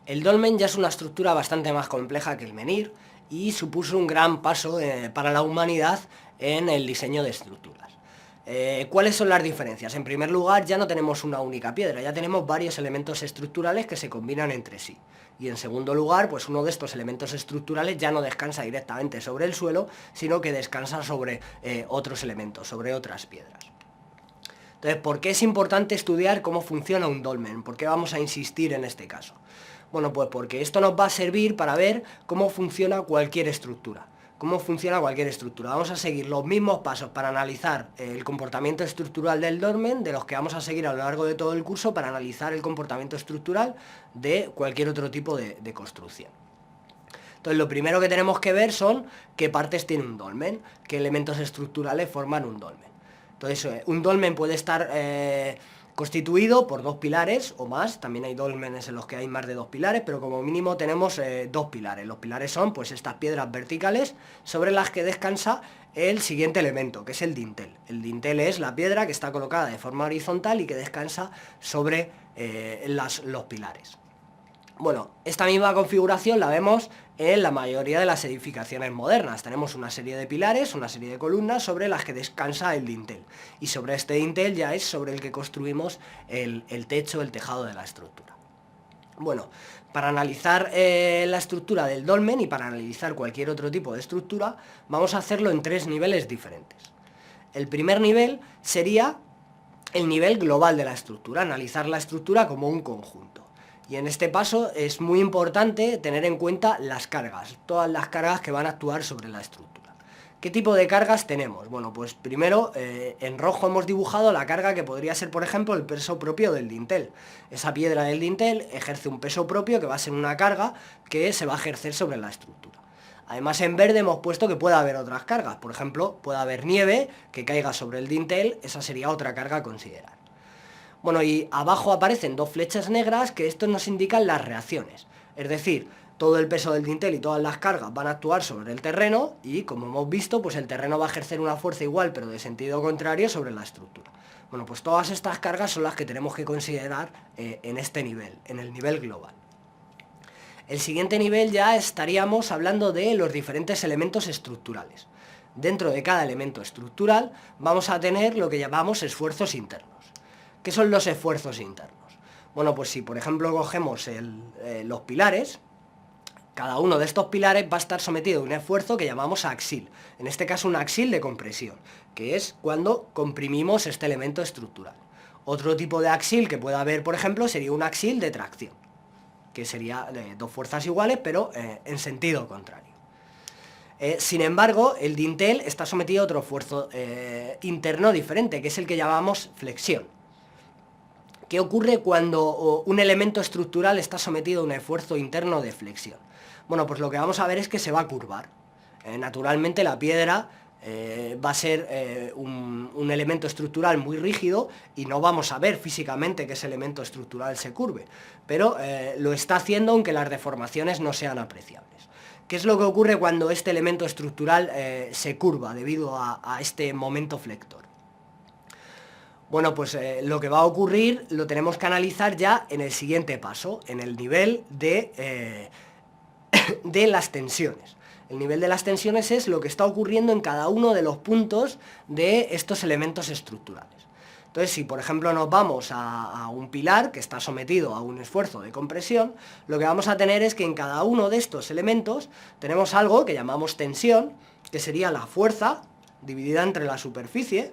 El dolmen ya es una estructura bastante más compleja que el menhir y supuso un gran paso para la humanidad en el diseño de estructuras. ¿Cuáles son las diferencias? En primer lugar, ya no tenemos una única piedra, ya tenemos varios elementos estructurales que se combinan entre sí. Y en segundo lugar, pues uno de estos elementos estructurales ya no descansa directamente sobre el suelo, sino que descansa sobre otros elementos, sobre otras piedras. Entonces, ¿por qué es importante estudiar cómo funciona un dolmen? ¿Por qué vamos a insistir en este caso? Bueno, pues porque esto nos va a servir para ver cómo funciona cualquier estructura. ¿Cómo funciona cualquier estructura? Vamos a seguir los mismos pasos para analizar el comportamiento estructural del dolmen, de los que vamos a seguir a lo largo de todo el curso para analizar el comportamiento estructural de cualquier otro tipo de construcción. Entonces, lo primero que tenemos que ver son qué partes tiene un dolmen, qué elementos estructurales forman un dolmen. Entonces, un dolmen puede estar constituido por dos pilares o más. También hay dolmenes en los que hay más de dos pilares, pero como mínimo tenemos dos pilares. Los pilares son pues estas piedras verticales sobre las que descansa el siguiente elemento, que es el dintel. El dintel es la piedra que está colocada de forma horizontal y que descansa sobre los pilares. Bueno, esta misma configuración la vemos en la mayoría de las edificaciones modernas. Tenemos una serie de pilares, una serie de columnas sobre las que descansa el dintel. Y sobre este dintel ya es sobre el que construimos el techo, el tejado de la estructura. Bueno, para analizar la estructura del dolmen y para analizar cualquier otro tipo de estructura, vamos a hacerlo en tres niveles diferentes. El primer nivel sería el nivel global de la estructura, analizar la estructura como un conjunto. Y en este paso es muy importante tener en cuenta las cargas, todas las cargas que van a actuar sobre la estructura. ¿Qué tipo de cargas tenemos? Bueno, pues primero en rojo hemos dibujado la carga que podría ser, por ejemplo, el peso propio del dintel. Esa piedra del dintel ejerce un peso propio que va a ser una carga que se va a ejercer sobre la estructura. Además, en verde hemos puesto que puede haber otras cargas. Por ejemplo, puede haber nieve que caiga sobre el dintel, esa sería otra carga a considerar. Bueno, y abajo aparecen dos flechas negras que esto nos indican las reacciones. Es decir, todo el peso del dintel y todas las cargas van a actuar sobre el terreno y, como hemos visto, pues el terreno va a ejercer una fuerza igual pero de sentido contrario sobre la estructura. Bueno, pues todas estas cargas son las que tenemos que considerar en este nivel, en el nivel global. El siguiente nivel ya estaríamos hablando de los diferentes elementos estructurales. Dentro de cada elemento estructural vamos a tener lo que llamamos esfuerzos internos. ¿Qué son los esfuerzos internos? Bueno, pues si por ejemplo cogemos los pilares, cada uno de estos pilares va a estar sometido a un esfuerzo que llamamos axil. En este caso un axil de compresión, que es cuando comprimimos este elemento estructural. Otro tipo de axil que pueda haber, por ejemplo, sería un axil de tracción, que sería dos fuerzas iguales, pero en sentido contrario. Sin embargo, el dintel está sometido a otro esfuerzo interno diferente, que es el que llamamos flexión. ¿Qué ocurre cuando un elemento estructural está sometido a un esfuerzo interno de flexión? Bueno, pues lo que vamos a ver es que se va a curvar. Naturalmente la piedra va a ser un elemento estructural muy rígido y no vamos a ver físicamente que ese elemento estructural se curve, pero lo está haciendo aunque las deformaciones no sean apreciables. ¿Qué es lo que ocurre cuando este elemento estructural se curva debido a este momento flector? Bueno, pues lo que va a ocurrir lo tenemos que analizar ya en el siguiente paso, en el nivel de las tensiones. El nivel de las tensiones es lo que está ocurriendo en cada uno de los puntos de estos elementos estructurales. Entonces, si por ejemplo nos vamos a un pilar que está sometido a un esfuerzo de compresión, lo que vamos a tener es que en cada uno de estos elementos tenemos algo que llamamos tensión, que sería la fuerza dividida entre la superficie,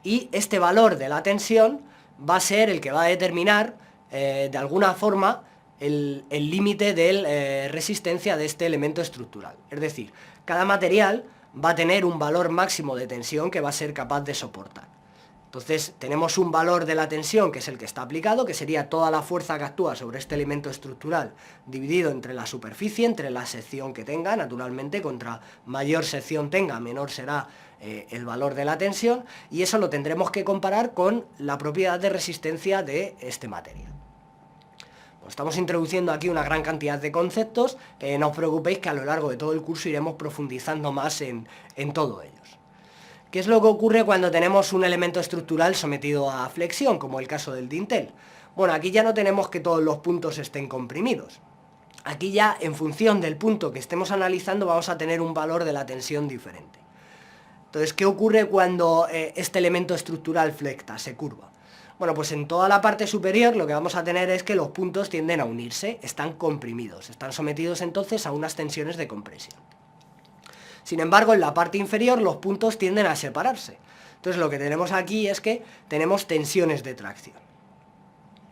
y este valor de la tensión va a ser el que va a determinar de alguna forma el límite de resistencia de este elemento estructural. Es decir, cada material va a tener un valor máximo de tensión que va a ser capaz de soportar. Entonces tenemos un valor de la tensión que es el que está aplicado, que sería toda la fuerza que actúa sobre este elemento estructural dividido entre la superficie, entre la sección que tenga. Naturalmente, contra mayor sección tenga, menor será el valor de la tensión, y eso lo tendremos que comparar con la propiedad de resistencia de este material. Bueno, estamos introduciendo aquí una gran cantidad de conceptos, no os preocupéis que a lo largo de todo el curso iremos profundizando más en todo ellos. ¿Qué es lo que ocurre cuando tenemos un elemento estructural sometido a flexión, como el caso del dintel? Bueno, aquí ya no tenemos que todos los puntos estén comprimidos. Aquí ya, en función del punto que estemos analizando, vamos a tener un valor de la tensión diferente. Entonces, ¿qué ocurre cuando este elemento estructural flecta, se curva? Bueno, pues en toda la parte superior lo que vamos a tener es que los puntos tienden a unirse, están comprimidos, están sometidos entonces a unas tensiones de compresión. Sin embargo, en la parte inferior los puntos tienden a separarse. Entonces lo que tenemos aquí es que tenemos tensiones de tracción.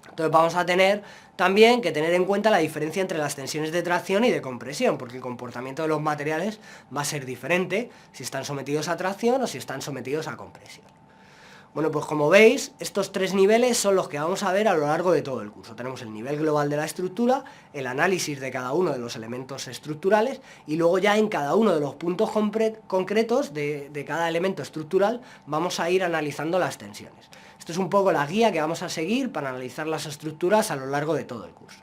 Entonces vamos a tener también que tener en cuenta la diferencia entre las tensiones de tracción y de compresión, porque el comportamiento de los materiales va a ser diferente si están sometidos a tracción o si están sometidos a compresión. Bueno, pues como veis, estos tres niveles son los que vamos a ver a lo largo de todo el curso. Tenemos el nivel global de la estructura, el análisis de cada uno de los elementos estructurales y luego ya en cada uno de los puntos concretos de cada elemento estructural vamos a ir analizando las tensiones. Esto es un poco la guía que vamos a seguir para analizar las estructuras a lo largo de todo el curso.